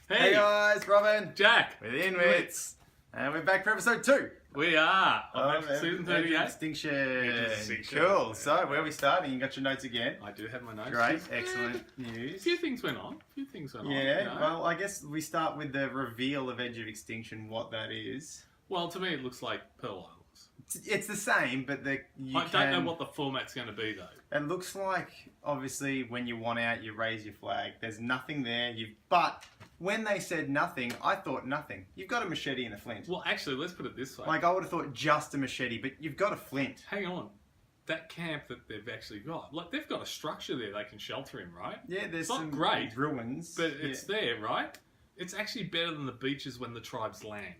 Hey guys, Robin, Jack, with Inwits, and we're back for episode 2. We are on season Edge 38. of Extinction. Edge of Extinction. Cool. So, where are we starting? You got your notes again? I do have my notes. Great, excellent A news. few things went on. Yeah, You know? well, I guess we start with the reveal of Edge of Extinction, what that is. Well, to me, it looks like Pearl Islands. It's the same, but I don't know what the format's going to be, though. It looks like, obviously, when you want out, you raise your flag. There's nothing there. But when they said nothing, I thought nothing. You've got a machete and a flint. Well, actually, let's put it this way. Like, I would have thought just a machete, but you've got a flint. Hang on. That camp that they've actually got, like, they've got a structure there they can shelter in, right? Yeah, there's it's not some great ruins. But it's there, right? It's actually better than the beaches when the tribes land.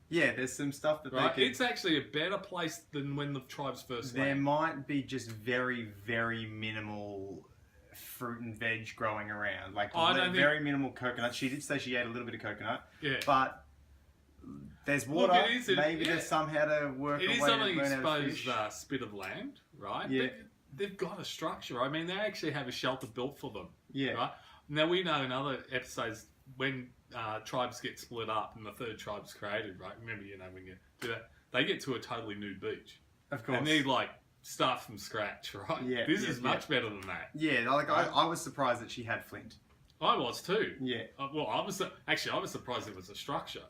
Yeah, there's some stuff that Right? they could... It's actually a better place than when the tribes first There land. might be just very, very minimal fruit and veg growing around. Like, very minimal coconut. She did say she ate a little bit of coconut. Yeah. But there's water. Look, Maybe there's somehow to work It a is way on to an burn out a exposed fish. spit of land, right? Yeah. They've got a structure. I mean, they actually have a shelter built for them. Yeah. Right? Now, we know in other episodes when tribes get split up and the third tribe's created, right? Remember, when you do that, they get to a totally new beach. Of course. And they, start from scratch, right? Yeah, This is much better than that. Yeah, I was surprised that she had flint. I was too. Yeah. Well, I was surprised it was a structure.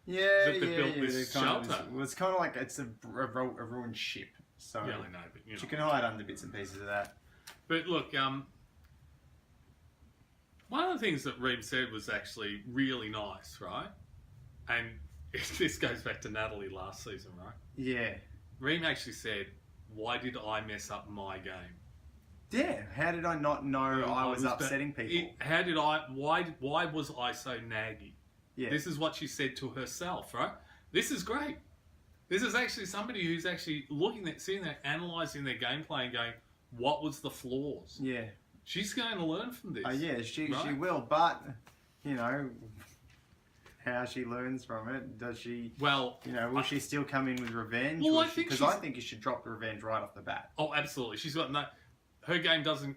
Yeah, That they built this shelter. It's kind of like it's a ruined ship. So Yeah, I know, but you can hide under bits and pieces of that. But look, one of the things that Reem said was actually really nice, right? And this goes back to Natalie last season, right? Yeah. Reem actually said, "Why did I mess up my game? Yeah. How did I not know I was upsetting people? Why was I so naggy?" Yeah. This is what she said to herself, right? This is great. This is actually somebody who's actually sitting there, analysing their gameplay and going, what was the flaws? Yeah. She's going to learn from this. Yeah, she right? will, but, how she learns from it, does she, well, will she still come in with revenge? Well, Because I think you should drop the revenge right off the bat. Oh, absolutely. She's got her game doesn't,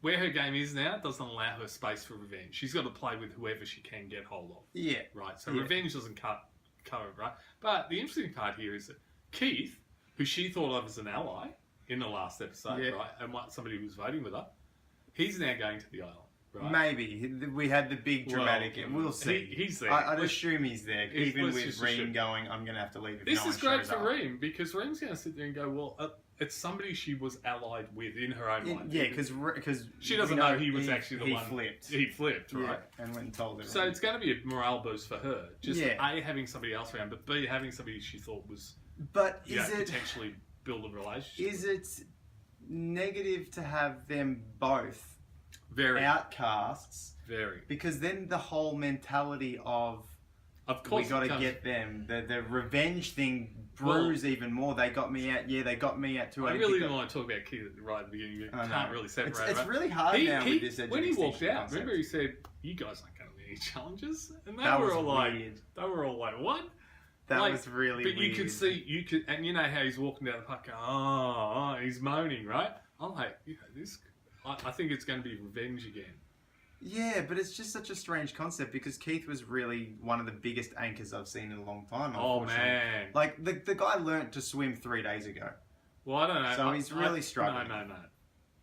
where her game is now, doesn't allow her space for revenge. She's got to play with whoever she can get hold of. Yeah. Right, so revenge doesn't cover it, right? But the interesting part here is that Keith, who she thought of as an ally in the last episode, right, and somebody who was voting with her, he's now going to the island, right? Maybe. We had the big dramatic... we'll see. He's there. I'd assume he's there, even let's with just Reem assume. going, I'm going to have to leave if This no one is great shows for up. Reem, because Reem's going to sit there and go, well, it's somebody she was allied with in her own mind. Yeah, because she doesn't know he was actually the one. He flipped, right? And went and told everyone. So it's going to be a morale boost for her. Just A, having somebody else around, but B, having somebody she thought was potentially build a relationship. Is it negative to have them both outcasts? Very. Because then the whole mentality of course we got to get them, the revenge thing brews even more. They got me out. Yeah, they got me out too. I really didn't want to talk about Keith right at the beginning. You can't really separate. It's really hard now with this Edge of When he walked Extinction out, concept. remember he said, "You guys aren't going to win any challenges," and That they was were all weird. "What?" That was really weird. But you could see, and you know how he's walking down the park, going, he's moaning, right? I'm like, this. I think it's going to be revenge again. Yeah, but it's just such a strange concept because Keith was really one of the biggest anchors I've seen in a long time. Oh man! Like the guy learnt to swim 3 days ago. Well, I don't know. So he's really struggling. No.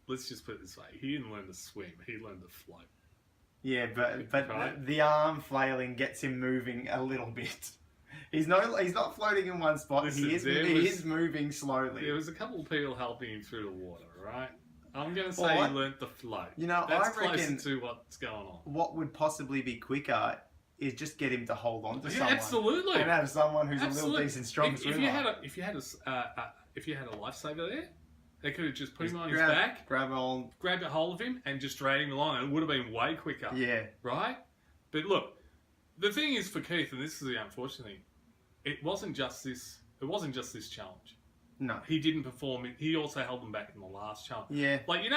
Let's just put it this way: he didn't learn to swim; he learned to float. Yeah, but right? the arm flailing gets him moving a little bit. He's not floating in one spot. Listen, he is moving slowly. There was a couple of people helping him through the water, right? I'm going to say he learnt to float. That's I reckon closer to what's going on. What would possibly be quicker is just get him to hold on to someone. Absolutely. And have someone who's a little decent, strong swimmer. If you had a lifesaver there, they could have just put him on his back, grabbed a hold of him, and just dragged him along, and it would have been way quicker. Yeah. Right? But look, the thing is for Keith, and this is the unfortunate thing, it wasn't just this challenge. No. He didn't perform. He also held them back in the last challenge. Yeah. Like,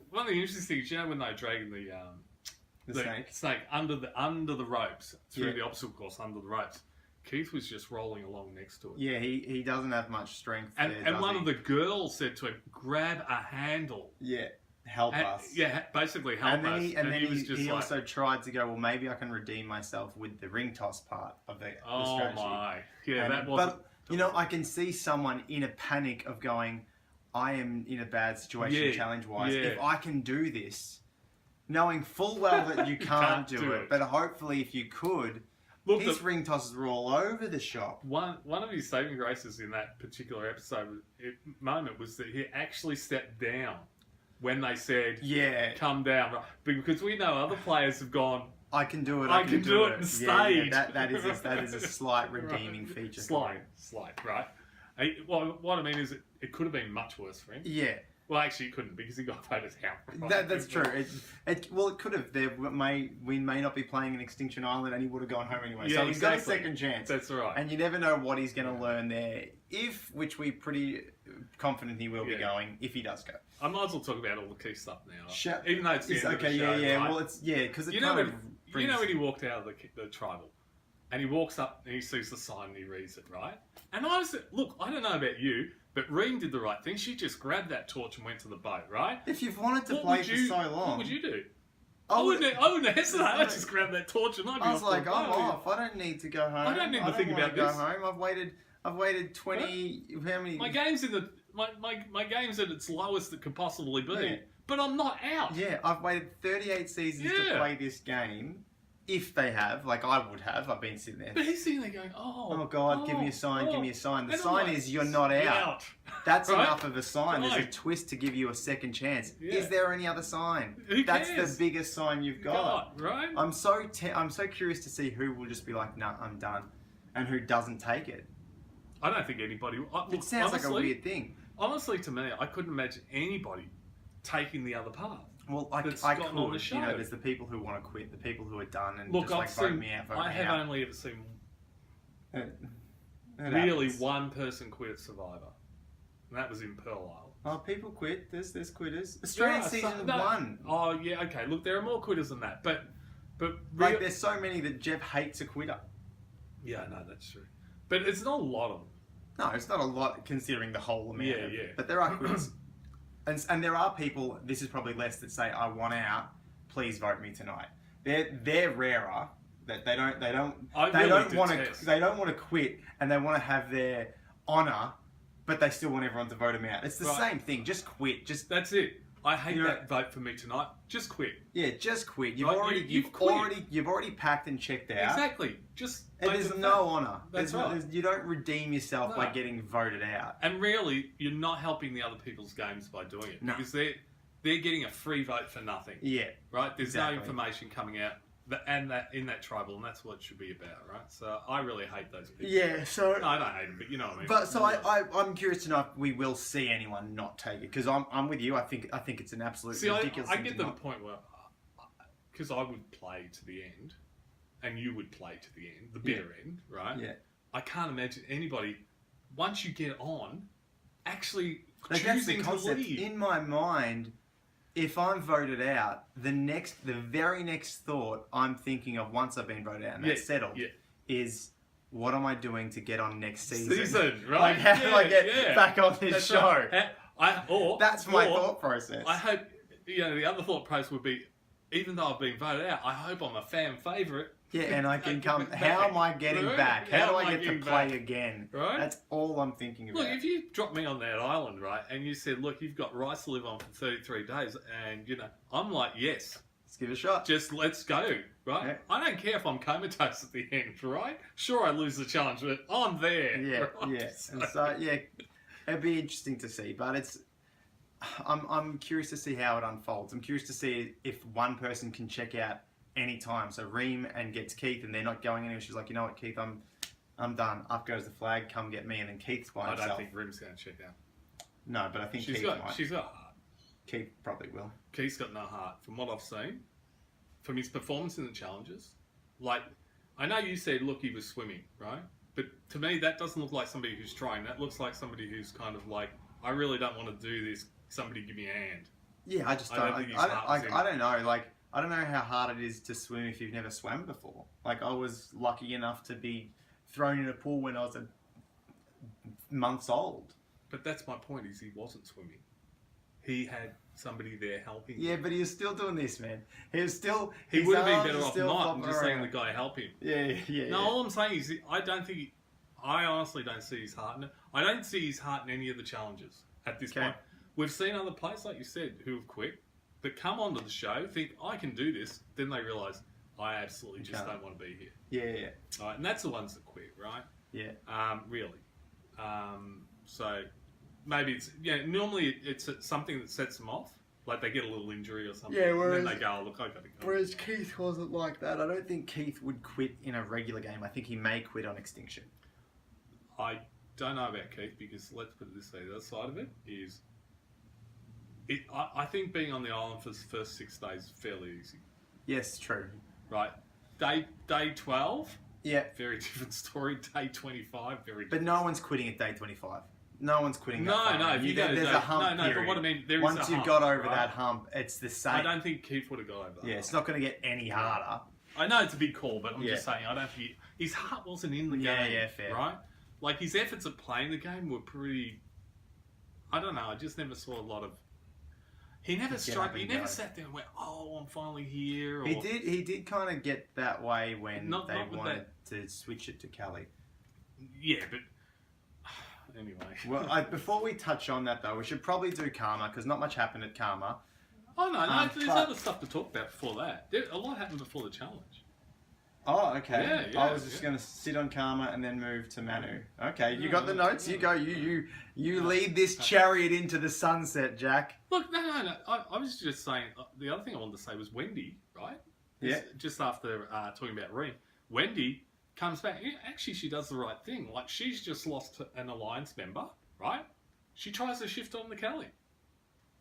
one of the interesting things, when they were dragging the snake under the ropes, through the obstacle course under the ropes, Keith was just rolling along next to it. Yeah, he doesn't have much strength and one of the girls said to him, grab a handle. Yeah. help us. Yeah, basically help And then us. he was just he like, also tried to go, well, maybe I can redeem myself with the ring toss part of the oh strategy. my, yeah, And- that wasn't. But, you know, I can see someone in a panic of going, I am in a bad situation challenge-wise. Yeah. If I can do this, knowing full well that you can't do it, but hopefully if you could, Look, his ring tosses were all over the shop. One of his saving graces in that particular moment was that he actually stepped down when they said, come down. Right? Because we know other players have gone, I can do it. I can do it and stayed. That is a slight redeeming feature. Slight, right? What I mean is, it could have been much worse for him. Yeah. Well, actually, it couldn't because he got voted out. Right? That's true. It could have. We may not be playing an Extinction Island, and he would have gone home anyway. Yeah, so he's got a second chance. That's right. And you never know what he's going to learn there. Which we're pretty confident he will be going, if he does go. I might as well talk about all the key stuff now. Sure. Even though it's the end of the show, yeah. right? Well, it's because you know when he walked out of the tribal, and he walks up and he sees the sign and he reads it, right? And I don't know about you, but Reem did the right thing. She just grabbed that torch and went to the boat, right? If you've wanted to play for so long, what would you do? I wouldn't hesitate. I'd just grab that torch and I'd be I was like, I'm off. I don't need to go home. I don't need to think about this. Go home. I've waited 20. How many? My game's my game's at its lowest it could possibly be. Yeah. But I'm not out. Yeah, I've waited 38 seasons to play this game. If they have, like I would have, I've been sitting there. But he's sitting there going, oh God, give me a sign, give me a sign. The And sign is you're not out. That's right? enough of a sign. Right. There's a twist to give you a second chance. Yeah. Is there any other sign? Who That's cares? the biggest sign you've got. Right? I'm so curious to see who will just be like, nah, I'm done, and who doesn't take it. I don't think anybody. It sounds like a weird thing. Honestly, to me, I couldn't imagine anybody taking the other path. Well, I could. You know, there's the people who want to quit, the people who are done, and look, just vote me out. I have only ever seen really one person quit at Survivor, and that was in Pearl Isle. Oh, people quit. There's quitters. Australian season 1. Oh yeah, okay. Look, there are more quitters than that, but like there's so many that Jeff hates a quitter. Yeah, no, that's true. But it's not a lot of them. No, it's not a lot considering the whole amount. Yeah. But there are quitters. And there are people, this is probably less, that say, I want out, please vote me tonight. They're rarer, that they don't want to quit, and they want to have their honour, but they still want everyone to vote them out. It's the same thing. Just quit. That's it. I hate that vote for me tonight. Just quit. Yeah, just quit. You've quit. already packed and checked out. Exactly. There's no honour. That's right. You don't redeem yourself by getting voted out. And really, you're not helping the other people's games by doing it because they're getting a free vote for nothing. Yeah. Right. There's no information coming out. In that tribal, and that's what it should be about, right? So I really hate those people. Yeah, so... No, I don't hate them, but you know what I mean. But so I'm curious to know if we will see anyone not take it, because I'm with you. I think it's an absolute ridiculous I thing get to the point where, because I would play to the end, and you would play to the end, the bitter end, right? Yeah. I can't imagine anybody, once you get on, actually that's choosing the concept. to leave. In my mind, if I'm voted out, the very next thought I'm thinking of once I've been voted out and that's settled is, what am I doing to get on next season? Right? Like, how do I get back on this show? Right. That's my thought process. I hope, the other thought process would be, even though I've been voted out, I hope I'm a fan favourite. Yeah, and I can come. How am I getting back? How do I get to play again? Right? That's all I'm thinking about. Look, if you dropped me on that island, right, and you said, look, you've got rice to live on for 33 days, and, I'm like, yes. Let's give it a shot. Just let's go, right? Yeah. I don't care if I'm comatose at the end, right? Sure, I lose the challenge, but I'm there. Yeah, right? yeah. And so, yeah, it'd be interesting to see, but I'm curious to see how it unfolds. I'm curious to see if one person can check out any time. So Reem and gets Keith, and they're not going anywhere. She's like, you know what, Keith, I'm done. Up goes the flag. Come get me. And then Keith's by himself. I don't think Reem's going to check out. No, but I think Keith might. She's got heart. Keith probably will. Keith's got no heart, from what I've seen, from his performance in the challenges. Like, I know you said, look, he was swimming, right? But to me, that doesn't look like somebody who's trying. That looks like somebody who's kind of like, I really don't want to do this. Somebody give me a hand. Yeah, I just don't. I don't know. Like, I don't know how hard it is to swim if you've never swam before. Like, I was lucky enough to be thrown in a pool when I was months old. But that's my point, is he wasn't swimming. He had somebody there helping. Yeah, but he was still doing this, man. He was still. He his would have been arms better are off still not flopping and just letting around. the guy help him. Yeah. No, all I'm saying is I don't think. I honestly don't see his heart in it. I don't see his heart in any of the challenges at this point. We've seen other players, like you said, who have quit, that come onto the show, think, I can do this, then they realise, I absolutely just don't want to be here. Yeah. All right, and that's the ones that quit, right? Yeah. Really. So maybe it's, normally it's something that sets them off. Like they get a little injury or something. Yeah, whereas, and then they go, look, I got to go. Whereas Keith wasn't like that. I don't think Keith would quit in a regular game. I think he may quit on Extinction. I don't know about Keith because let's put it this way: the other side of it is, I think being on the island for the first 6 days is fairly easy. Yes, true. Right, day 12. Yeah, very different story. Day 25, very. But no one's quitting at day 25. No one's quitting. No. If you go to there's day, a hump period. But what I mean, there once is a you've hump, got over right? that hump, it's the same. I don't think Keith would have got over that. Yeah, it's not going to get any harder. I know it's a big call, but I'm just saying I don't think his heart wasn't in the game. Yeah, fair. Right? Like his efforts at playing the game were pretty. I don't know. I just never saw a lot of. He never struck. He never sat there and went, "Oh, I'm finally here." Or, He did kind of get that way when not wanted to switch it to Kelley. Yeah, but anyway. Well, before we touch on that though, we should probably do Karma because not much happened at Karma. Oh no, there's other stuff to talk about before that. A lot happened before the challenge. Oh, okay. Yeah, I was just going to sit on Karma and then move to Manu. Okay, you got the notes. You go. You lead this chariot into the sunset, Jack. Look, no. I was just saying. The other thing I wanted to say was Wendy, right? Yeah. Just after talking about Reem, Wendy comes back. Actually, she does the right thing. Like she's just lost an alliance member, right? She tries to shift on the Kelley,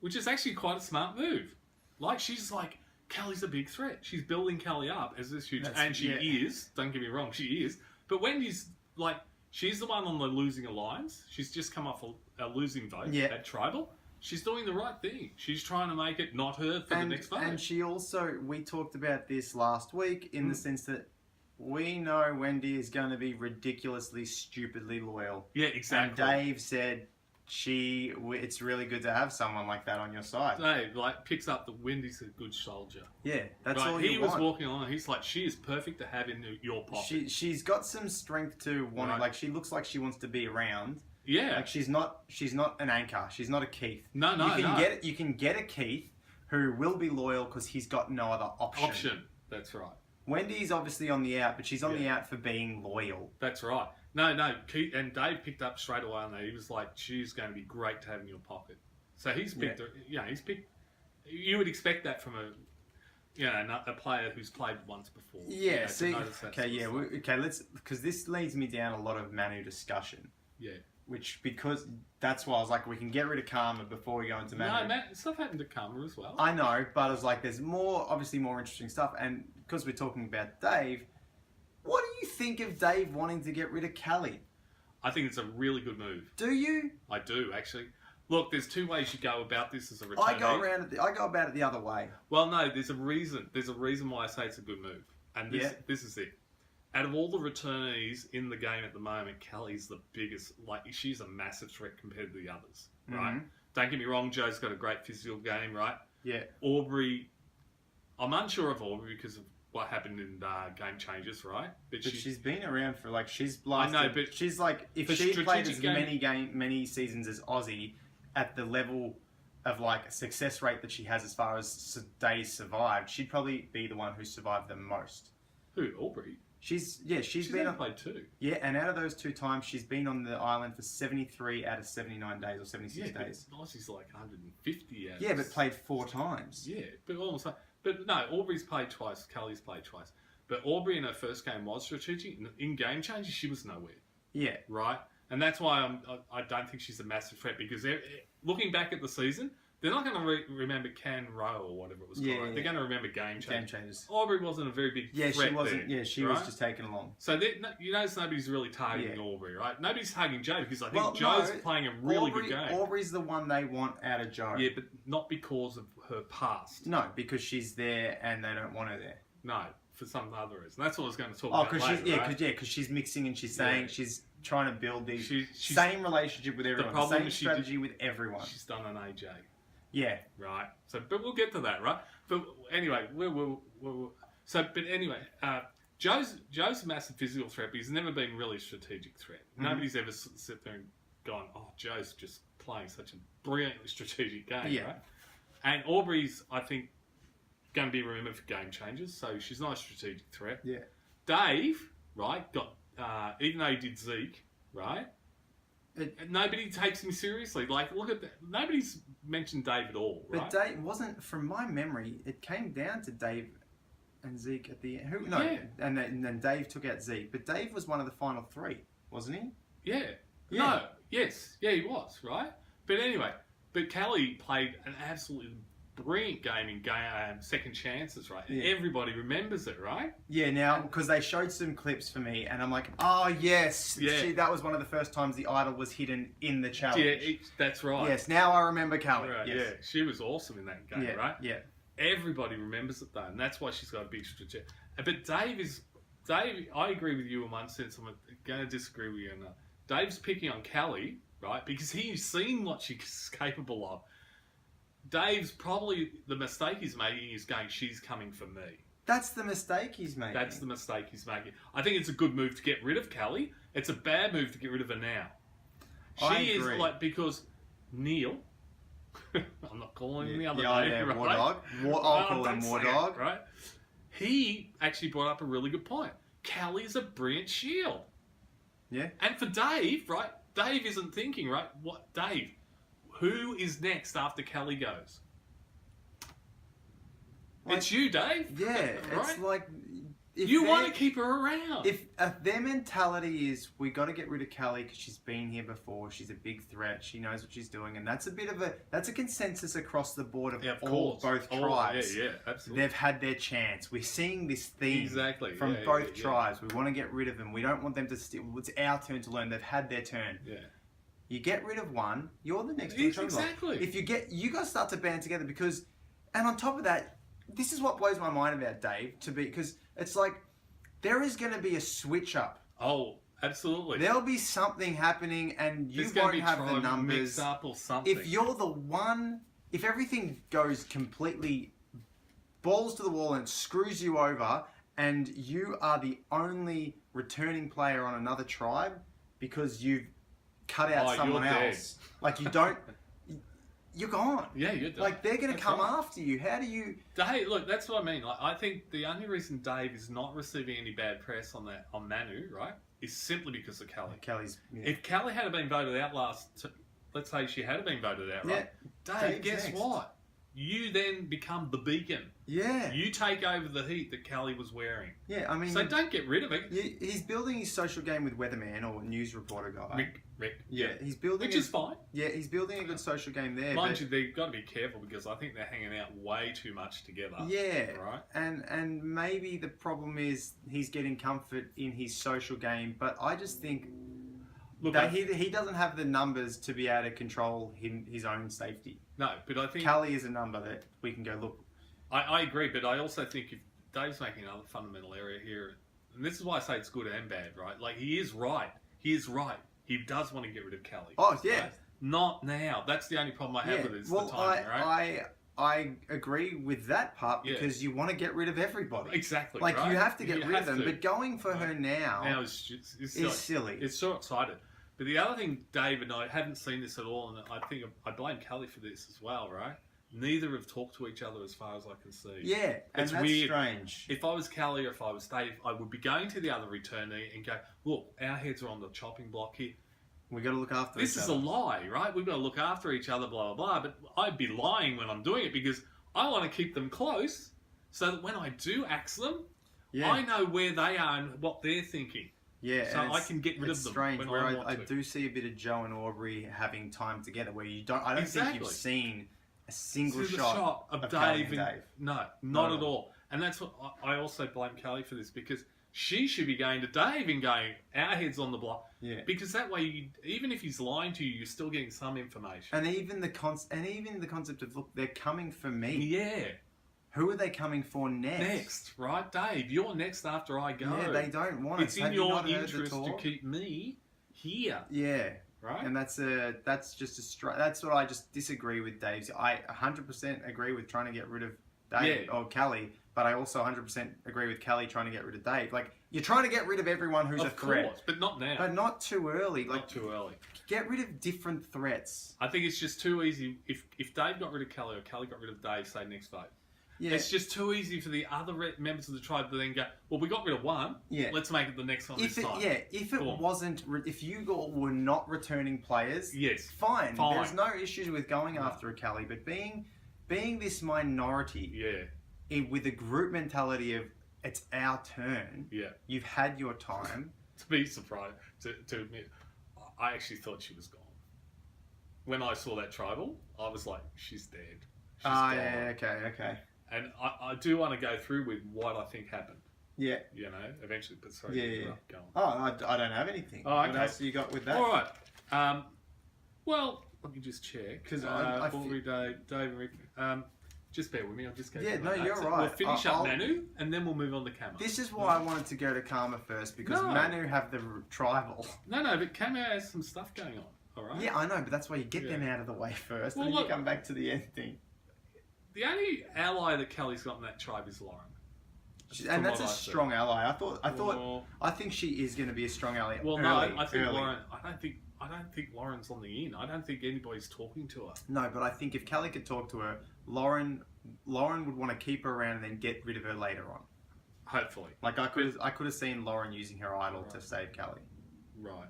which is actually quite a smart move. Like she's like. Kelley's a big threat. She's building Kelley up as this huge, and she is. Don't get me wrong, she is. But Wendy's like, she's the one on the losing alliance. She's just come off a losing vote at Tribal. She's doing the right thing. She's trying to make it not her for the next vote. And she also, we talked about this last week in the sense that we know Wendy is going to be ridiculously, stupidly loyal. Yeah, exactly. And Dave said. It's really good to have someone like that on your side. Dave, picks up the Wendy's a good soldier. Yeah, that's all he was walking along. He's like, she is perfect to have in your pocket. She's got some strength to want to, like, she looks like she wants to be around. Yeah, like she's not an anchor. She's not a Keith. No. You can get a Keith who will be loyal because he's got no other option. That's right. Wendy's obviously on the out, but she's on the out for being loyal. That's right. No, Keith, and Dave picked up straight away on that. He was like, she's going to be great to have in your pocket. So he's picked her, he's picked, you would expect that from a player who's played once before. Yeah, because this leads me down a lot of Manu discussion. Yeah. Because that's why I was like, we can get rid of Karma before we go into Manu. No, stuff happened to Karma as well. I know, but I was like, there's obviously more interesting stuff. And because we're talking about Dave, what do you think of Dave wanting to get rid of Kelley? I think it's a really good move. Do you? I do, actually. Look, there's two ways you go about this as a returnee. I go about it the other way. Well, no, there's a reason. There's a reason why I say it's a good move. And this is it. Out of all the returnees in the game at the moment, Kelley's the biggest. Like, she's a massive threat compared to the others, right? Mm-hmm. Don't get me wrong, Joe's got a great physical game, right? Yeah. Aubry, I'm unsure of Aubry because of what happened in Game Changers, right? But she's been around for she's lasted. I know, but she's like, if she played as many seasons as Aussie at the level of success rate that she has as far as days survived, she'd probably be the one who survived the most. Who, Aubry? She's been on played 2. Yeah, and out of those 2 times, she's been on the island for 73 out of 79 days or 76 days. Aussie's like 150 out. Yeah, but played 4 times. Yeah, but almost. But no, Aubry's played twice. Kelley's played twice. But Aubry in her first game was strategic. In Game Changers, she was nowhere. Yeah. Right? And that's why I don't think she's a massive threat because looking back at the season, they're not going to remember Can Row or whatever it was called. Yeah. They're going to remember Game Changers. Aubry wasn't a very big threat she wasn't. There, she was just taken along. So nobody's really targeting Aubry, right? Nobody's targeting Joe because I think Joe's playing a really good game. Aubrey's the one they want out of Joe. Yeah, but not because of her past. No, because she's there and they don't want her there. No, for some other reason. That's what I was going to talk about later, because she's mixing and she's saying she's trying to build the same relationship with everyone, the same strategy with everyone. She's done an AJ. Yeah. Right. So, but we'll get to that, right? But anyway, Joe's a massive physical threat, but he's never been really a strategic threat. Nobody's ever sit there and gone, oh, Joe's just playing such a brilliantly strategic game, right? And Aubry's, I think, going to be remembered for game changers, so she's not a strategic threat. Yeah. Dave, right, got even though he did Zeke, right? Nobody takes him seriously. Like, look at that. Nobody's mentioned Dave at all, right? But Dave wasn't, from my memory, it came down to Dave and Zeke at the end. And then Dave took out Zeke. But Dave was one of the final 3, wasn't he? Yeah. No. Yes. Yeah, he was, right? But anyway, Kelley played an absolutely brilliant game in second chances, right? And everybody remembers it, right? Yeah, now, because they showed some clips for me, and I'm like, oh, yes. Yeah. That was one of the first times the idol was hidden in the challenge. Yeah, that's right. Yes, now I remember Kelley. Right, yes. Yeah, she was awesome in that game, right? Yeah. Everybody remembers it, though, and that's why she's got a big strategy. But Dave, I agree with you in one sense. I'm going to disagree with you in another. Dave's picking on Kelley, right? Because he's seen what she's capable of. Dave's probably, the mistake he's making is going, she's coming for me. That's the mistake he's making. That's the mistake he's making. I think it's a good move to get rid of Kelley. It's a bad move to get rid of her now. She is like, because Neil, I'm not calling him the other name, right? War Dog. I'll call him War Dog. Right? He actually brought up a really good point. Kelley is a brilliant shield. Yeah. And for Dave, right? Dave isn't thinking, right? What, Dave? Who is next after Kelley goes? Like, it's you, Dave. Yeah, right? It's like... You want to keep her around. If their mentality is, we got to get rid of Kelley because she's been here before, she's a big threat, she knows what she's doing, and that's a consensus across the board of both tribes. Yeah, absolutely. They've had their chance. We're seeing this theme from both tribes. We want to get rid of them. We don't want them to steal. It's our turn to learn. They've had their turn. Yeah. You get rid of one, you're the next. Exactly. If you guys start to band together because, and on top of that, this is what blows my mind about Dave because it's like there is going to be a switch up. Oh, absolutely. There'll be something happening, and you won't have the numbers. Mix up or something. If you're the one, if everything goes completely balls to the wall and screws you over, and you are the only returning player on another tribe because you've cut out someone else, like you don't. You're gone. Yeah, you're done. Like, they're going to come after you. How do you... Dave, look, that's what I mean. Like, I think the only reason Dave is not receiving any bad press on Manu, right, is simply because of Kelley. Kelley's... Yeah. If Kelley had been voted out let's say she had been voted out, right? Dave, guess what? You then become the beacon. Yeah. You take over the heat that Kelley was wearing. Yeah, I mean... So don't get rid of it. He's building his social game with Weatherman or news reporter guy. Rick. Yeah, he's building... Which is fine. Yeah, he's building a good social game there. Mind you, they've got to be careful because I think they're hanging out way too much together. Yeah. Right? And maybe the problem is he's getting comfort in his social game, but I just think... Look, he doesn't have the numbers to be able to control his own safety. No, but I think... Kelley is a number that we can go, look... I agree, but I also think if Dave's making another fundamental area here, and this is why I say it's good and bad, right? Like, he is right. He is right. He does want to get rid of Kelley. Oh, yeah. Right? Not now. That's the only problem I have with it is the timing, right? I agree with that part because you want to get rid of everybody. Exactly. Like, right? you have to get rid of them, but going for her now is silly. It's short-sighted. But the other thing, Dave and I haven't seen this at all, and I think I blame Kelley for this as well, right? Neither have talked to each other as far as I can see. Yeah, and that's weird. Strange. If I was Kelley or if I was Dave, I would be going to the other returnee and go, look, our heads are on the chopping block here. We got to look after each other. This is a lie, right? We've got to look after each other, blah, blah, blah. But I'd be lying when I'm doing it because I want to keep them close so that when I do axe them, I know where they are and what they're thinking. Yeah, so I can get rid of them. Strange, when where I want to. do see a bit of Joe and Aubry having time together, where you don't. I don't think you've seen a single shot of Dave. No, not at all. And that's what I also blame Kelley for this because she should be going to Dave and going, our head's on the block. Yeah. Because that way, even if he's lying to you, you're still getting some information. And even the concept of, look, they're coming for me. Yeah. Who are they coming for next? Next, right, Dave? You're next after I go. Yeah, they don't want it. It's in your interest to keep me here. Yeah. right? And that's what I just disagree with Dave's. I 100% agree with trying to get rid of Dave or Kelley, but I also 100% agree with Kelley trying to get rid of Dave. Like, you're trying to get rid of everyone who's a threat. Of course, but not now. But not too early. Like, not too early. Get rid of different threats. I think it's just too easy. If Dave got rid of Kelley or Kelley got rid of Dave, say next vote. Yeah. It's just too easy for the other members of the tribe to then go, well, we got rid of one. Yeah. Let's make it the next one this time. Yeah. If you were not returning players, yes, fine. There's no issues with going after a Kelley, but being this minority, with a group mentality of it's our turn. Yeah. You've had your time. To be surprised, to admit, I actually thought she was gone. When I saw that tribal, I was like, she's dead. She's gone. Yeah, okay. And I do want to go through with what I think happened. Yeah. You know, eventually, but sorry. Go on. Oh, I don't have anything. Oh, okay. What else you got with that? All right. Well, let me just check. Because Aubry, Dave, and Rick. Just bear with me. I'll just go. Yeah, no, you're right. We'll finish up Manu, and then we'll move on to Kama. This is why I wanted to go to Kama first, because Manu have the tribal. No, but Kama has some stuff going on. All right. Yeah, I know, but that's why you get them out of the way first, and then you come back to the end thing. The only ally that Kelley's got in that tribe is Lauren. And that's a strong ally. I think she is going to be a strong ally. Well, no, I think Lauren. I don't think Lauren's on the in. I don't think anybody's talking to her. No, but I think if Kelley could talk to her, Lauren would want to keep her around and then get rid of her later on. Hopefully. Like I could have seen Lauren using her idol to save Kelley. Right.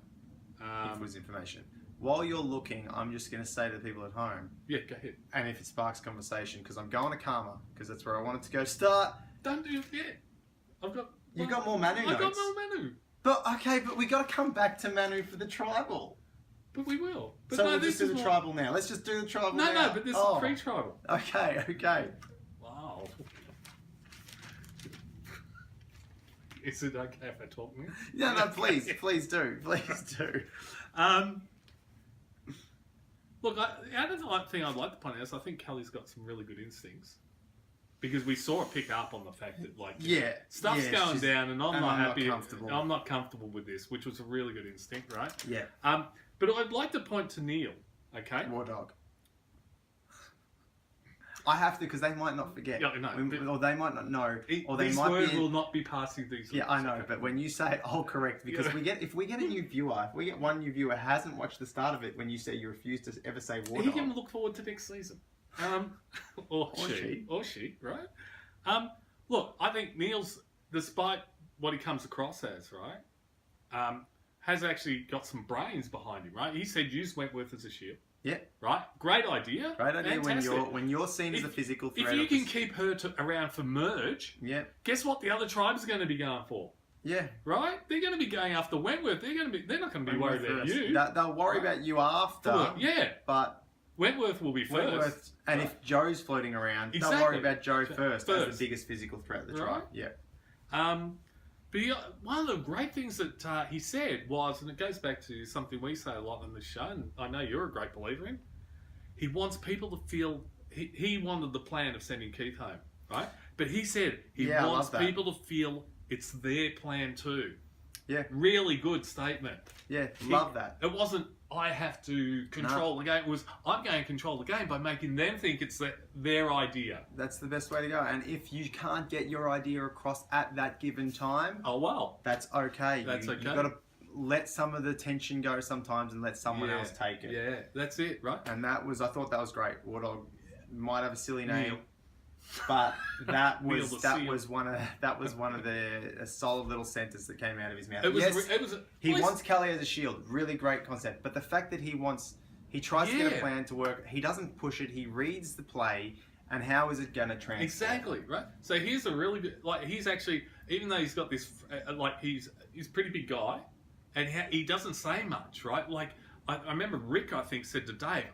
If it was information. While you're looking, I'm just going to say to the people at home. Yeah, go ahead. And if it sparks conversation, because I'm going to Kama, because that's where I wanted to go start. Don't do it yet. You've got more Manu notes. I've got more Manu. But we got to come back to Manu for the tribal. But we will. But so we'll just do the tribal now. Let's just do the tribal now. No, but this is pre-tribal. Okay. Wow. Is it okay if I talk now? No, please do. Please do. Look, the other thing I'd like to point out is I think Kelley's got some really good instincts. Because we saw her pick up on the fact that, stuff's going down and I'm not happy. I'm not comfortable with this, which was a really good instinct, right? Yeah. But I'd like to point to Neil, okay? War dog. I have to, because they might not forget. Yeah, no, or they might not know. Or they these might words will not be passing these. Yeah, I know, but when you say it, I'll correct, because if we get a new viewer, if we get one new viewer who hasn't watched the start of it, when you say you refuse to ever say war dog. He can look forward to next season. Or she, right? Look, I think Neil's, despite what he comes across as, right, has actually got some brains behind him, right? He said use Wentworth as a shield. Yeah. Right? Great idea. Great idea. When you're seen as a physical threat. If you can keep her around for merge, guess what the other tribes are going to be going for? Yeah. Right? They're going to be going after Wentworth. They're not going to be worried about you. They'll worry about you after. Yeah. But Wentworth will be first. And if Joe's floating around, they'll worry about Joe first as the biggest physical threat of the tribe. Yeah. But one of the great things that he said was, and it goes back to something we say a lot on the show, and I know you're a great believer in, he wants people to feel, he wanted the plan of sending Keith home, right? But he said he wants people to feel it's their plan too. Yeah. Really good statement. Yeah, love that. It wasn't, I have to control the game. It was, I'm going to control the game by making them think it's their idea. That's the best way to go. And if you can't get your idea across at that given time... Oh, well. That's okay. That's okay. You've got to let some of the tension go sometimes and let someone else take it. Yeah, that's it, right? And I thought that was great. Warthog might have a silly name. Neil. But that was one of the solid little sentences that came out of his mouth. He wants Kelley as a shield. Really great concept. But the fact that he tries to get a plan to work. He doesn't push it. He reads the play, and how is it going to transfer? Exactly right. So here's a really good. He's actually, even though he's got this, he's a pretty big guy, and he doesn't say much, right? Like I remember Rick, I think, said to Dave,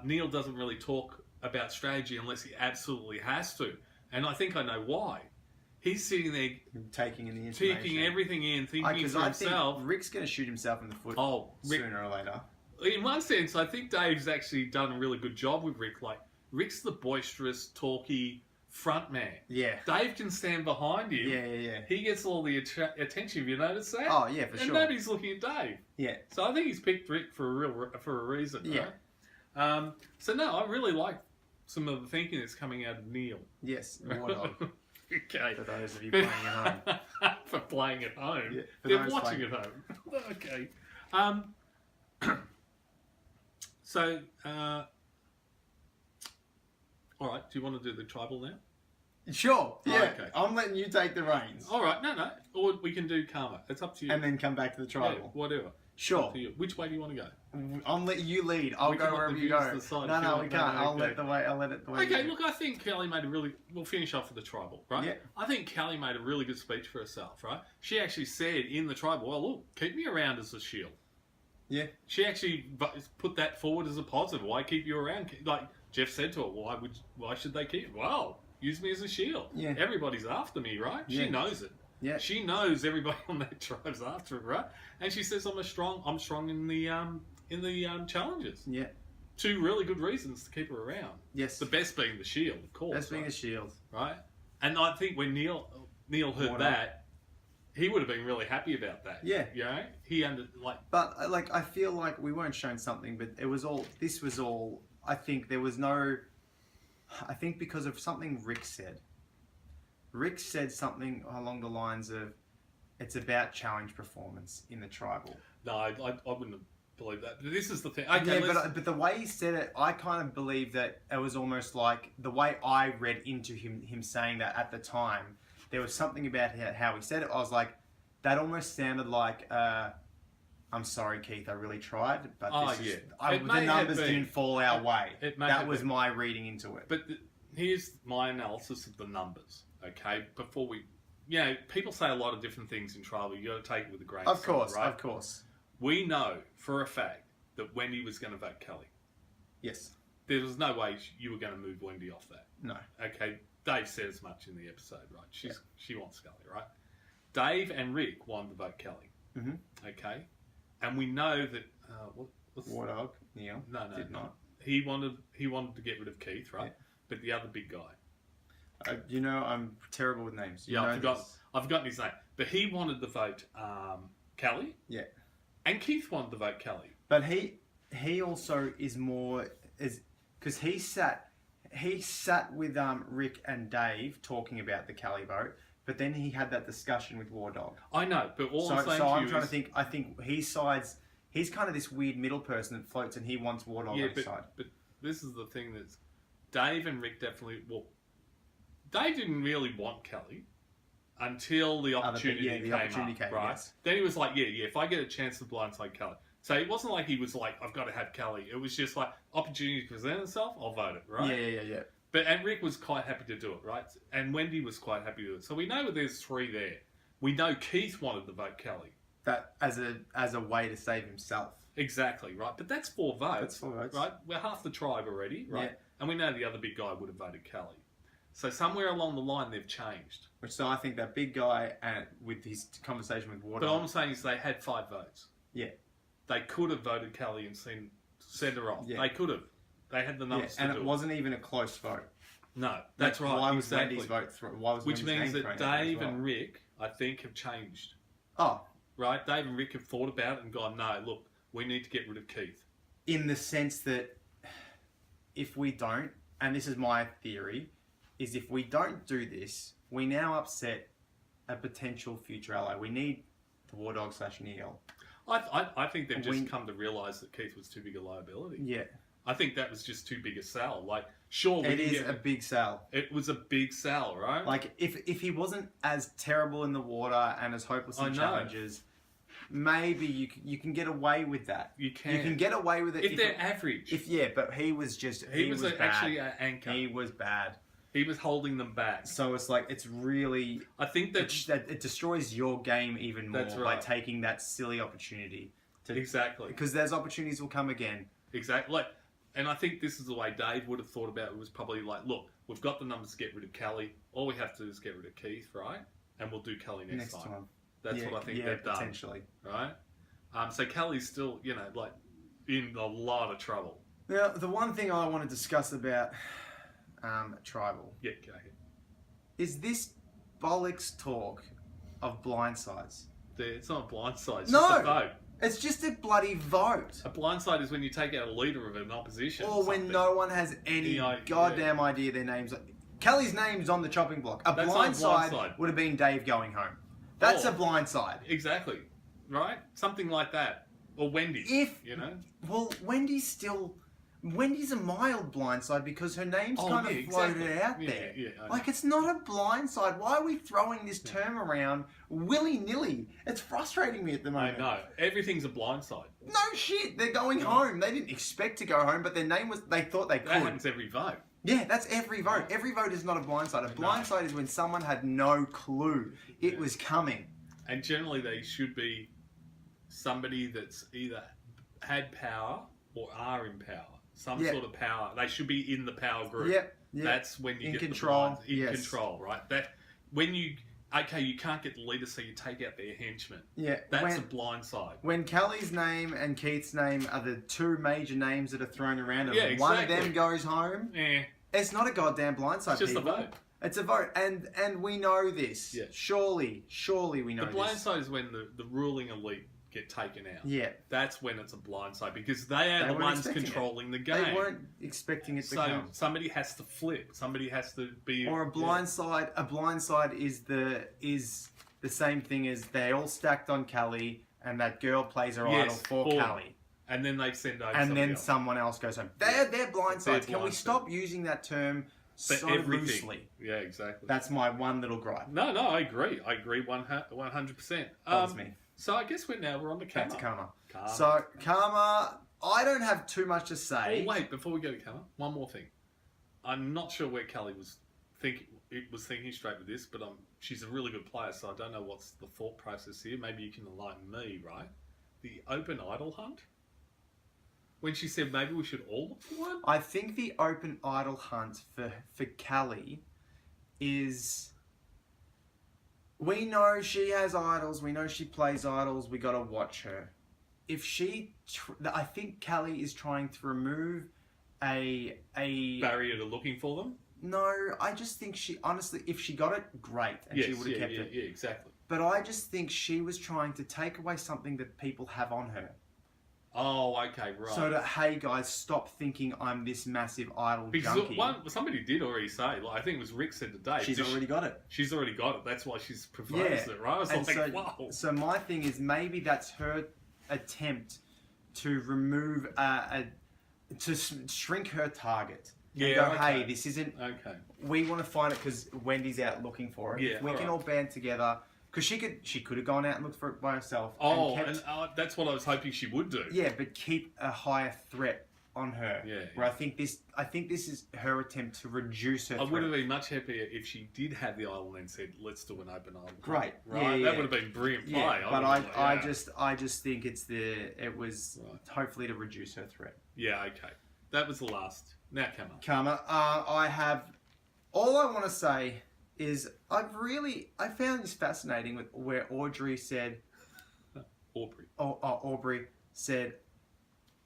Neil doesn't really talk about strategy unless he absolutely has to. And I think I know why. He's sitting there taking in the information. Taking everything in, thinking for himself. Think Rick's going to shoot himself in the foot sooner or later. In one sense, I think Dave's actually done a really good job with Rick. Like, Rick's the boisterous, talky, front man. Yeah. Dave can stand behind him. Yeah. He gets all the attention. Have you noticed that? Oh, yeah, for sure. And nobody's looking at Dave. Yeah. So I think he's picked Rick for a reason. Yeah. Right? So no, I really like some of the thinking that's coming out of Neil. Yes. Warthog. Okay. For those of you playing at home. For playing at home. Yeah, They're watching at home. Okay. So, all right. Do you want to do the tribal now? Sure. Yeah. Okay. I'm letting you take the reins. All right. No. Or we can do karma. It's up to you. And then come back to the tribal. Yeah, whatever. Sure. Up to you. Which way do you want to go? I'll let you lead. I'll go wherever you go. No, we can't. I'll let it the way. Okay, look, I think Kelley made a really... We'll finish off with the tribal, right? Yeah. I think Kelley made a really good speech for herself, right? She actually said in the tribal, well, look, keep me around as a shield. Yeah. She actually put that forward as a positive. Why keep you around? Like Jeff said to her, why should they keep... Well, use me as a shield. Yeah. Everybody's after me, right? Yeah. She knows it. Yeah. She knows everybody on that tribe's after her, right? And she says, I'm strong in the challenges. Yeah. 2 really good reasons to keep her around. Yes. The best being the shield, of course. Best being a shield. Right? And I think when Neil heard that, he would have been really happy about that. Yeah. You know? He But I feel like we weren't shown something, but this was all, I think there was no, I think because of something Rick said. Rick said something along the lines of, it's about challenge performance in the tribal. No, I wouldn't believe that. But this is the thing. Okay, yeah, but the way he said it, I kind of believe that it was almost like the way I read into him saying that at the time. There was something about how he said it. I was like, that almost sounded like, I'm sorry, Keith, I really tried, but the numbers didn't fall our way. That was my reading into it. But here's my analysis of the numbers. Okay, before we, people say a lot of different things in tribal. You got to take it with a grain of salt, right? Of course. We know for a fact that Wendy was going to vote Kelley. Yes. There was no way you were going to move Wendy off that. No. Okay, Dave said as much in the episode, right? She wants Kelley, right? Dave and Rick wanted to vote Kelley. Mm-hmm. Okay, and we know that Warthog, Neil, did not. He wanted to get rid of Keith, right? Yeah. But the other big guy. I'm terrible with names. I've forgotten his name. But he wanted to vote Kelley. Yeah. And Keith wanted to vote Kelley. But he also is more because he sat with Rick and Dave talking about the Kelley vote, but then he had that discussion with Warthog. I know, but I'm trying to think. I think he sides. He's kind of this weird middle person that floats, and he wants Warthog on his side. But this is the thing that's Dave and Rick definitely. Well, Dave didn't really want Kelley until the opportunity came up, right? Yes. Then he was like, if I get a chance to blindside Kelley. So it wasn't like he was like, I've got to have Kelley. It was just like, opportunity to present itself, I'll vote it, right? Yeah. And Rick was quite happy to do it, right? And Wendy was quite happy to do it. So we know there's 3 there. We know Keith wanted to vote Kelley. That as a way to save himself. Exactly, right? But that's 4 votes. That's 4 votes. Right? We're half the tribe already, right? Yeah. And we know the other big guy would have voted Kelley. So somewhere along the line, they've changed. So I think that big guy, with his conversation with Warthog... But all I'm saying is they had 5 votes. Yeah. They could have voted Kelley and sent her off. Yeah. They could have. They had the numbers to do it. And it wasn't even a close vote. No, that's right. Why was Wendy's vote through? Which means that Dave and Rick, I think, have changed. Oh. Right? Dave and Rick have thought about it and gone, no, look, we need to get rid of Keith. In the sense that if we don't, and this is my theory, is if we don't do this, we now upset a potential future ally. We need the Warthog / Neil. I think they've just come to realise that Keith was too big a liability. Yeah. I think that was just too big a sell. Like, sure, it is a big sell. It was a big sell, right? Like, if he wasn't as terrible in the water and as hopeless in challenges, maybe you can get away with that. You can. You can get away with it if they're average. But he was just he was actually an anchor. He was bad. He was holding them back. So it's like, it's really... I think that it destroys your game even more by taking that silly opportunity. Exactly. Because those opportunities will come again. Exactly. And I think this is the way Dave would have thought about it. Was probably like, look, we've got the numbers to get rid of Kelley. All we have to do is get rid of Keith, right? And we'll do Kelley next time. That's what I think they've done. Potentially. Right? So Kelley's still, like, in a lot of trouble. Now, the one thing I want to discuss about... tribal. Yeah, go ahead. is this bollocks talk of blindsides? It's not a blindside. It's No. just a vote. It's just a bloody vote. A blindside is when you take out a leader of an opposition. Or when no one has any goddamn idea their names. Kelley's name's on the chopping block. A blindside would have been Dave going home. That's a blindside. Exactly. Right? Something like that. Or Wendy. Well, Wendy's a mild blindside because her name's kind of floated out there. Like, it's not a blindside. Why are we throwing this term around willy-nilly? It's frustrating me at the moment. I know. Everything's a blindside. No shit. They're going home. They didn't expect to go home, but their name was... They thought they could. That happens every vote. Yeah, that's every vote. Every vote is not a blindside. A blindside is when someone had no clue it was coming. And generally they should be somebody that's either had power or are in power. Some sort of power. They should be in the power group. Yep. That's when you get control. In control, right? That when you can't get the leader, so you take out their henchmen. Yeah. That's a blind side. When Kelley's name and Keith's name are the two major names that are thrown around, and one of them goes home, it's not a goddamn blindside. It's just people. a vote. It's a vote, and we know this. Yeah. Surely we know this. The blindside is when the ruling elite get taken out. Yeah. That's when it's a blindside because they are the ones controlling the game. They weren't expecting it to come. Somebody has to flip. Somebody has to be... Or a blindside. A blindside is the same thing as they all stacked on Kelley and that girl plays her idol for Kelley. And then they send over and then someone else goes home. They're blindsides. Can we stop using that term so loosely? Yeah, exactly. That's my one little gripe. No, I agree. I agree 100%. Bothers me. So I guess we're on to Karma. Back to Karma. So Karma, I don't have too much to say. Oh wait, before we go to Karma, one more thing. I'm not sure where Kelley was thinking straight with this, but she's a really good player, so I don't know what's the thought process here. Maybe you can enlighten me, right? The open idol hunt? When she said maybe we should all look for one? I think the open idol hunt for Kelley is... We know she has idols. We know she plays idols. We got to watch her. If she... I think Kelley is trying to remove a... barrier to looking for them? No, I just think she... Honestly, if she got it, great. And she would have kept it. Yeah, exactly. But I just think she was trying to take away something that people have on her. Oh, okay, right. So that, hey guys, stop thinking I'm this massive idol junkie. Somebody did already say, I think it was Rick said today. She's already got it. She's already got it. That's why she's proposed it, right? I was like, wow. So my thing is maybe that's her attempt to remove, to shrink her target. Yeah, hey, this isn't... Okay. We want to find it because Wendy's out looking for it. Yeah, if we can all band together... Because she could have gone out and looked for it by herself. Oh, and that's what I was hoping she would do. Yeah, but keep a higher threat on her. Yeah. Where I think this is her attempt to reduce her. I would have been much happier if she did have the idol and said, "Let's do an open idol." Great, right? Yeah, that would have been brilliant play. Yeah, but I just think it was hopefully to reduce her threat. Yeah. Okay. That was the last. Now, Karma. I have all I want to say is I found this fascinating with where Aubry said... Aubry said,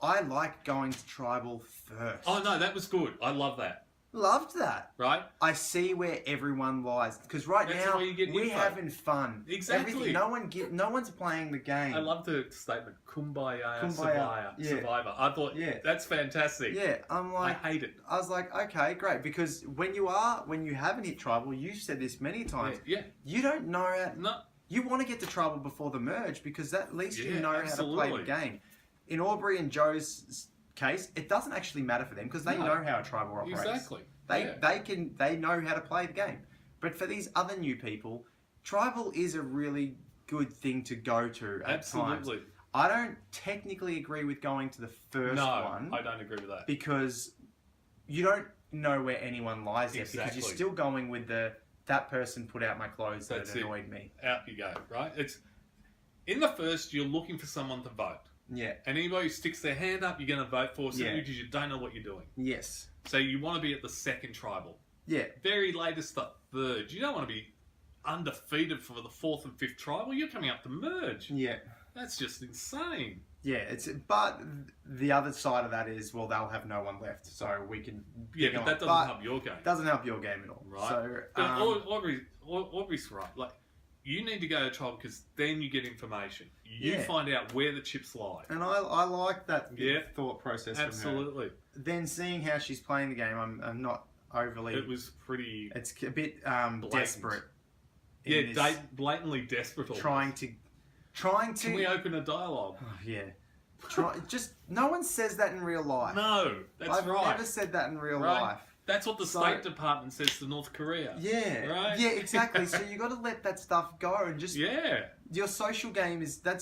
I like going to tribal first. Oh, no, that was good. I love that. Loved that. Right? I see where everyone lies. Because now, we're having fun. Exactly. No one's playing the game. I love the statement, Kumbaya. Survivor. I thought, that's fantastic. Yeah, I'm like... I hate it. I was like, okay, great. Because when you haven't hit tribal, you've said this many times. Yeah. You don't know how... No. You want to get to tribal before the merge because at least you know how to play the game. In Aubry and Joe's case, it doesn't actually matter for them because they know how a tribal operates. Exactly. They know how to play the game. But for these other new people, tribal is a really good thing to go to at times. I don't technically agree with going to the first one. No, I don't agree with that. Because you don't know where anyone lies yet because you're still going with that person put out my clothes that annoyed me. Out you go, right? It's in the first, you're looking for someone to vote. Yeah. And anybody who sticks their hand up, you're going to vote for simply because you don't know what you're doing. Yes. So you want to be at the second tribal. Yeah. Very latest, the third. You don't want to be undefeated for the fourth and fifth tribal. You're coming up to merge. Yeah. That's just insane. Yeah, but the other side of that is, well, they'll have no one left, so we can. Yeah, but that doesn't help your game. Doesn't help your game at all, right? So, Aubrey's right. Like, you need to go to trial because then you get information. You find out where the chips lie. And I like that thought process. Absolutely. From her. Then seeing how she's playing the game, I'm not overly. It was pretty. It's a bit desperate. Yeah, blatantly desperate. Trying to. Can we open a dialogue? Oh, yeah. Just no one says that in real life. No, I've never said that in real life. That's what the State Department says to North Korea. Yeah. Right? Yeah, exactly. So you got to let that stuff go and just. Yeah. Your social game is that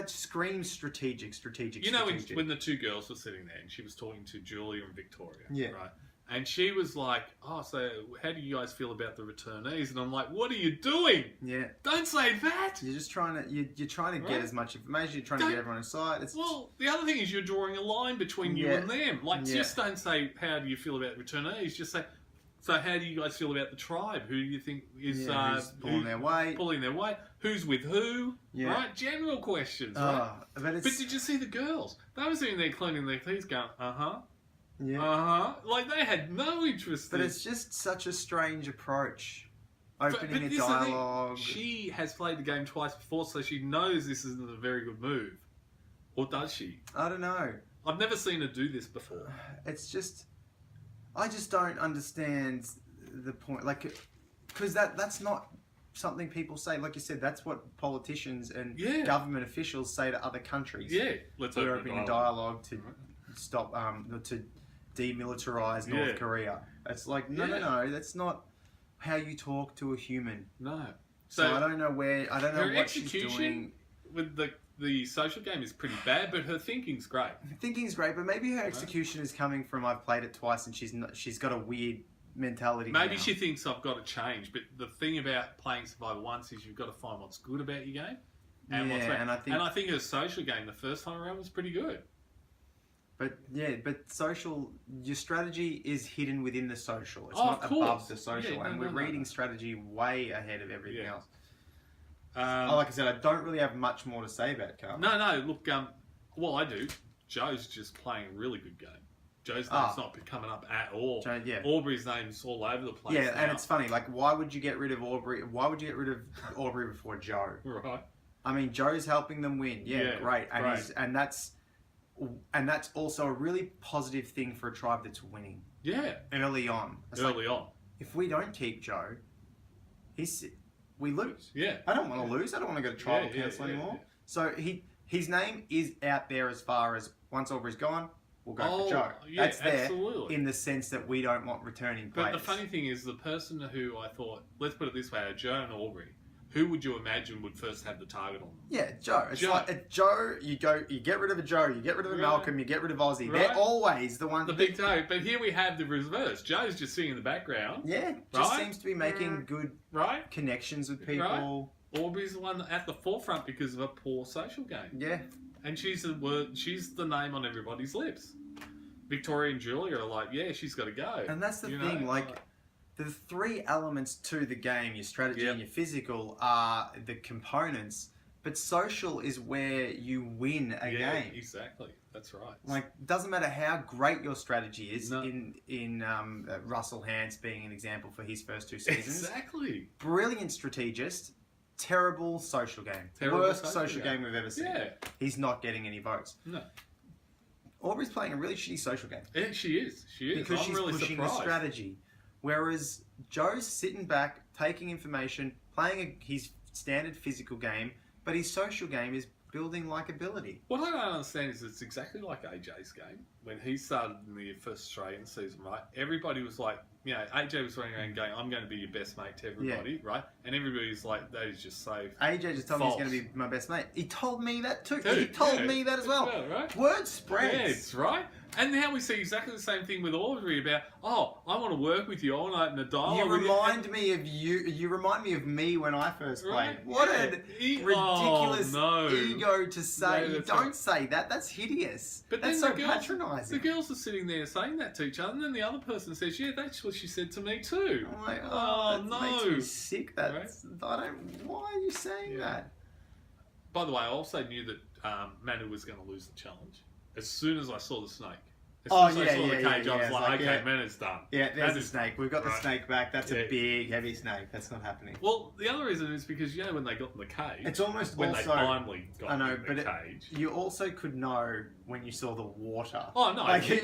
screams strategic. You know when the two girls were sitting there and she was talking to Julia and Victoria. Yeah. Right. And she was like, "Oh, so how do you guys feel about the returnees?" And I'm like, "What are you doing? Yeah. Don't say that. You're just trying to you're trying to get as much information. You're trying to get everyone inside. Well, the other thing is you're drawing a line between you and them. Like, just don't say how do you feel about returnees. Just say, so how do you guys feel about the tribe? Who do you think is who's pulling their weight? Pulling their weight. Who's with who? Yeah. Right. General questions. Right. But did you see the girls? They were sitting there cleaning their teeth, going, Yeah. Like they had no interest. But it's just such a strange approach. Opening a dialogue. She has played the game twice before, so she knows this isn't a very good move. Or does she? I don't know. I've never seen her do this before. It's just... I just don't understand the point. Like, because that's not something people say. Like you said, that's what politicians and government officials say to other countries. Yeah. Let's open a dialogue to stop... to demilitarize North Korea. It's like, no, that's not how you talk to a human. No. So I don't know what she's doing. With the social game is pretty bad, but her thinking's great. Her thinking's great, but maybe her execution is coming from I've played it twice and she's got a weird mentality. Maybe she thinks I've got to change, but the thing about playing Survivor once is you've got to find what's good about your game. And I think her social game the first time around was pretty good. But your strategy is hidden within the social. It's not above the social. And we're reading strategy way ahead of everything else. Like I said, I don't really have much more to say about Carl. No, look, well, I do. Joe's just playing a really good game. Joe's name's not coming up at all. Aubrey's name's all over the place. Yeah, and it's funny. Like, why would you get rid of Aubry? Why would you get rid of Aubry before Joe? Right. I mean, Joe's helping them win. Yeah, great. And that's also a really positive thing for a tribe that's winning. Yeah. Early on. If we don't keep Joe, we lose. Yeah. I don't want to lose. I don't want to go to tribal council anymore. Yeah. So his name is out there as far as once Aubrey's gone, we'll go for Joe. Yeah, that's there in the sense that we don't want returning players. But the funny thing is, the person who I thought, let's put it this way, Joe and Aubry, who would you imagine would first have the target on them? Yeah, Joe. It's like Joe. You get rid of a Joe. You get rid of a Malcolm. You get rid of Ozzy. Right. They're always the ones. The big target. But here we have the reverse. Joe's just sitting in the background. Yeah, just seems to be making good connections with people. Right. Aubrey's the one at the forefront because of a poor social game. Yeah, and she's the name on everybody's lips. Victoria and Julia are like, yeah, she's got to go. And that's the thing, like. The three elements to the game, your strategy and your physical, are the components. But social is where you win a game. Exactly. That's right. Like, doesn't matter how great your strategy is. No. In Russell Hantz being an example for his first two seasons. Exactly. Brilliant strategist. Terrible social game. Worst social game we've ever seen. Yeah. He's not getting any votes. No. Aubrey's playing a really shitty social game. Yeah, she is. Because she's really pushing the strategy. Whereas Joe's sitting back, taking information, playing his standard physical game, but his social game is building likability. What I don't understand is it's exactly like AJ's game. When he started in the first Australian season, right? Everybody was like, AJ was running around going, I'm going to be your best mate to everybody, right? And everybody's like, that is just so AJ just told me he's going to be my best mate. He told me that too. He told me that as well. Right? Word spreads. Yeah, it's right. And now we see exactly the same thing with Aubry about, I want to work with you. I want to open a dialogue. You remind me of me when I first played. What a ridiculous ego to say. No, don't say that. That's hideous. But that's so patronising. The girls are sitting there saying that to each other, and then the other person says, yeah, that's what she said to me too. I'm like, that makes me sick. Why are you saying that? by the way, I also knew that Manu was going to lose the challenge as soon as I saw the snake. As soon as I saw the cage, I was like, okay, Manu's done. Yeah, there's the snake. We've got the snake back. That's a big, heavy snake. That's not happening. Well, the other reason is because, when they got in the cage... It's almost when also... they finally got in the cage... You also could know when you saw the water. Oh, no. Keith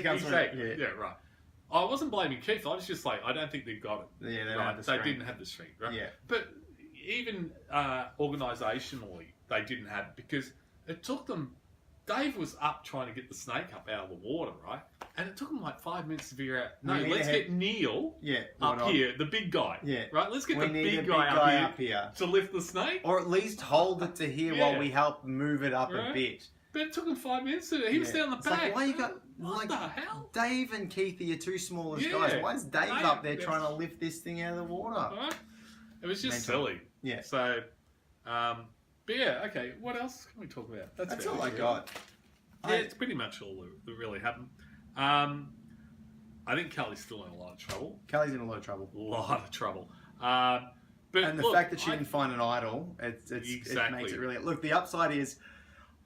comes exactly. Yeah, right. I wasn't blaming Keith. I was just like, I don't think they've got it. Yeah, they don't have the strength. They didn't have the strength, right? Yeah. But even organisationally, they didn't have... Because it took them... Dave was up trying to get the snake up out of the water, right? And it took him like 5 minutes to figure out, let's get Neil up here, the big guy. Yeah. Right? Let's get the big guy up here to lift the snake. Or at least hold it to here while we help move it up a bit. But it took him 5 minutes to do it. He was down the back. Like, why you got... What the hell? Dave and Keithy are two smallest guys. Why is Dave up there trying to lift this thing out of the water? Right? It was just silly. Yeah. So, but yeah, okay. What else can we talk about? That's all I got. Yeah, it's pretty much all that really happened. I think Kelley's still in a lot of trouble. Kelley's in a lot of trouble. But and the fact that she didn't find an idol, it makes it really... Look, the upside is,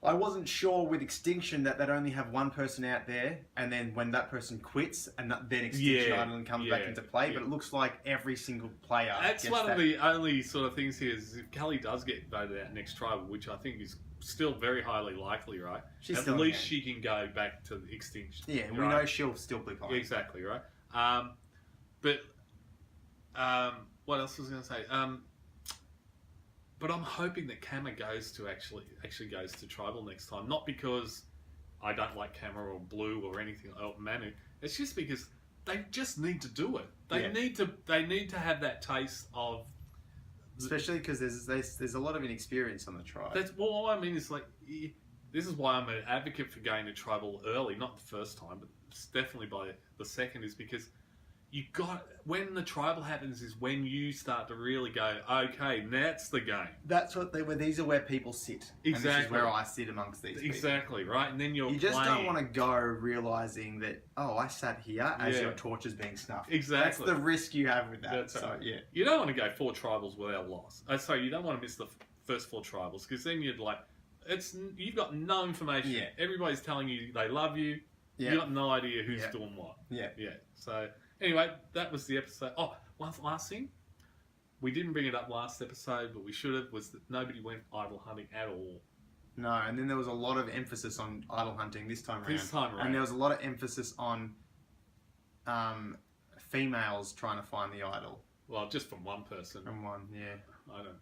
I wasn't sure with Extinction that they'd only have one person out there, and then when that person quits, and then Extinction Island comes back into play. But it looks like every single player. That's one of the only sort of things here is if Kelley does get voted out next tribal, which I think is still very highly likely, right? At least she can go back to the Extinction. Yeah, we know she'll still be fine. Exactly, right? But what else was I going to say? But I'm hoping that Kama goes to actually goes to tribal next time. Not because I don't like Kama or Blue or anything or Manu. It's just because they just need to do it. They need to have that taste of. Especially because there's a lot of inexperience on the tribe. That's what I mean. Is like this is why I'm an advocate for going to tribal early, not the first time, but definitely by the second. Is because when the tribal happens is when you start to really go, okay, that's the game. That's what these are where people sit. Exactly. And this is where I sit amongst these people. Exactly, right? And then you just don't want to go realising that, I sat here as your torch is being snuffed. Exactly. That's the risk you have with that. That's You don't want to go 4 tribals without loss. Sorry, you don't want to miss the first 4 tribals because then you'd you've got no information. Yeah. Everybody's telling you they love you. Yeah. You've got no idea who's doing what. Yeah. Yeah. So... Anyway, that was the episode. Oh, one last thing. We didn't bring it up last episode, but we should have, was that nobody went idol hunting at all. No, and then there was a lot of emphasis on idol hunting this time around. And there was a lot of emphasis on females trying to find the idol. Well, just from one person. From one, yeah. I don't...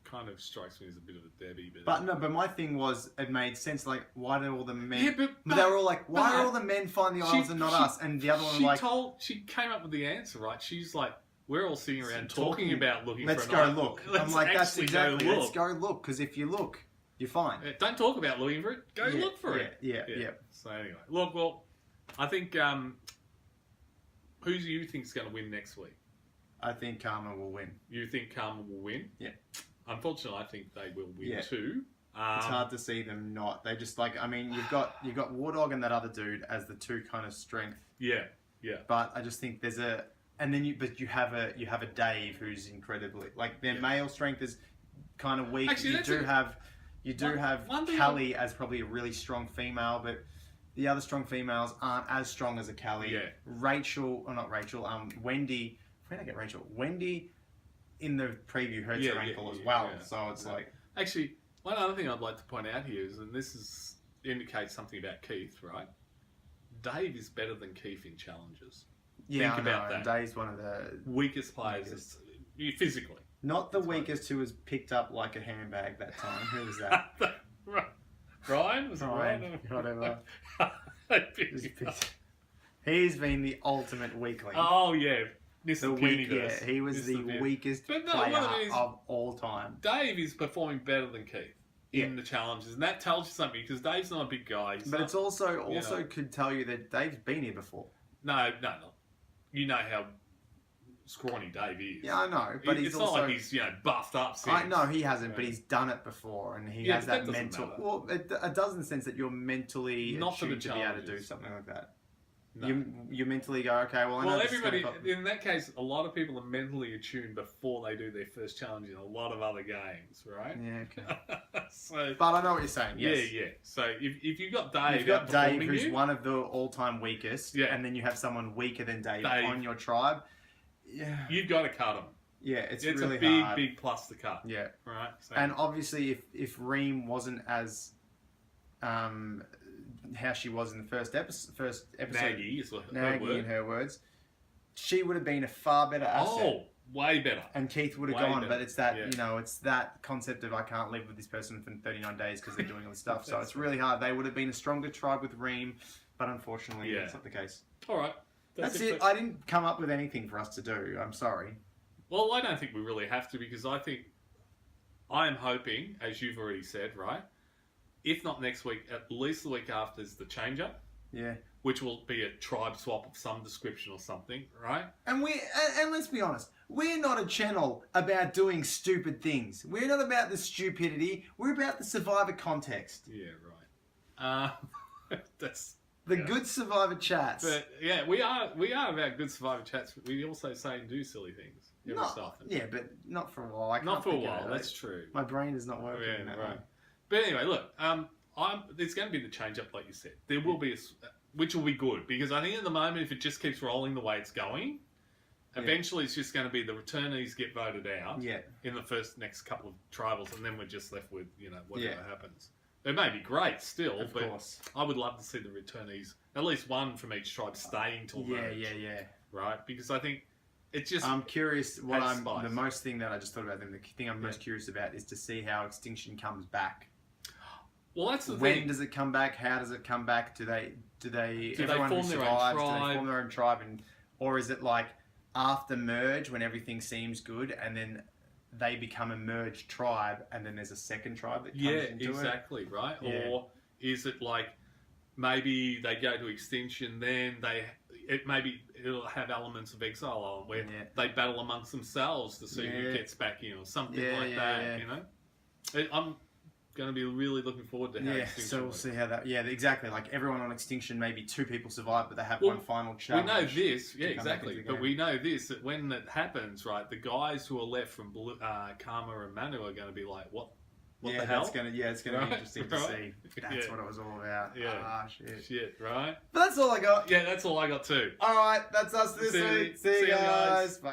Kind of strikes me as a bit of a Debbie, but my thing was, it made sense. Like, why do all the men? Yeah, but they were all like, why do all the men find the idols and not us? And the other one she came up with the answer, right? She's like, we're all sitting around talking about looking. Let's for an go look. I'm like, that's exactly. Let's go look, because if you look, you're fine. Don't talk about looking for it. Go look for it. Yeah. So anyway, look. Well, I think who do you think is going to win next week? I think Karma will win. You think Karma will win? Yeah. Unfortunately, I think they will win too. It's hard to see them not. They just you've got War Dog and that other dude as the two kind of strength. Yeah. But I just think there's you have a Dave who's incredibly their male strength is kind of weak. Actually, you do have Kelley as probably a really strong female, but the other strong females aren't as strong as a Kelley. Yeah. Wendy. Where did I get Rachel? Wendy. In the preview, hurts her ankle as well. Yeah. So it's Actually, one other thing I'd like to point out here is, and this indicates something about Keith, right? Dave is better than Keith in challenges. Yeah, think about that. Dave's one of the weakest players physically. Not the weakest who was picked up like a handbag that time. Who was that? Ryan? Was it Ryan? Whatever. He's been the ultimate weakling. Oh, yeah. He was the weakest player of all time. Dave is performing better than Keith in the challenges, and that tells you something because Dave's not a big guy. But it's also could tell you that Dave's been here before. No. You know how scrawny Dave is. Yeah, I know, but it's not like he's buffed up. Since. I know he hasn't, but he's done it before, and he has that mental. Well, it does in the sense that you're mentally not for the to be able to do something like that. No. You mentally go, okay, well, I know Well, this is everybody, gonna in that case, a lot of people are mentally attuned before they do their first challenge in a lot of other games, right? Yeah, okay. So, But I know what you're saying, yes. yeah. So if you've got Dave, You've got Dave, outperforming who's you, one of the all-time weakest, Yeah. and then you have someone weaker than Dave Dave. on your tribe. Yeah, you've got to cut him. yeah, it's a really big, hard. big plus to cut. Yeah, Right. So, and obviously, if Reem wasn't as how she was in the first episode, Naggy is her Naggy word. in her words, she would have been a far better asset. Oh, way better. And Keith would have Way gone, better. but it's that, Yeah. you know, it's that concept of I can't live with this person for 39 days because they're doing all this stuff. So it's really hard. They would have been a stronger tribe with Reem, but unfortunately, that's not the case. All right. That's it. I didn't come up with anything for us to do. I'm sorry. Well, I don't think we really have to because I am hoping, as you've already said, right? If not next week, at least the week after is the change-up. Yeah. Which will be a tribe swap of some description or something, right? And let's be honest, we're not a channel about doing stupid things. We're not about the stupidity. We're about the Survivor context. Yeah, right. That's the good Survivor chats. But yeah, we are about good Survivor chats. But we also say and do silly things every so often. Yeah, but not for a while. I Not can't for a think of while. it. That's true. My brain is not working. Yeah, in that right. way. But anyway, look. There's going to be the change up, like you said. There will be which will be good because I think at the moment, if it just keeps rolling the way it's going, eventually it's just going to be the returnees get voted out in the next couple of tribals, and then we're just left with whatever happens. It may be great still, Of course. I would love to see the returnees, at least one from each tribe, staying till merge. Yeah. Right, because I think it just. I'm curious. The most thing that I just thought about, the thing I'm most curious about is to see how Extinction comes back. Well, that's the thing. When does it come back? How does it come back? Do they everyone form who their own survives, tribe? do they form their own tribe, or is it like after merge when everything seems good and then they become a merged tribe and then there's a second tribe that comes into it? Exactly, right? Yeah. Or is it like maybe they go to Extinction, then it'll have elements of Exile on where they battle amongst themselves to see who gets back in or something like that, you know? I'm going to be really looking forward to how Extinction so we'll works. see how that. Yeah, exactly. Like everyone on Extinction, maybe 2 people survive, but they have one final We challenge. know this, to come back into the but game. we know this that when that happens, right, the guys who are left from Karma and Manu are going to be like, what the hell? It's gonna be interesting to see. That's what it was all about. Yeah. Shit, right? But that's all I got. Yeah, that's all I got too. All right, that's us this week. See you guys. Bye.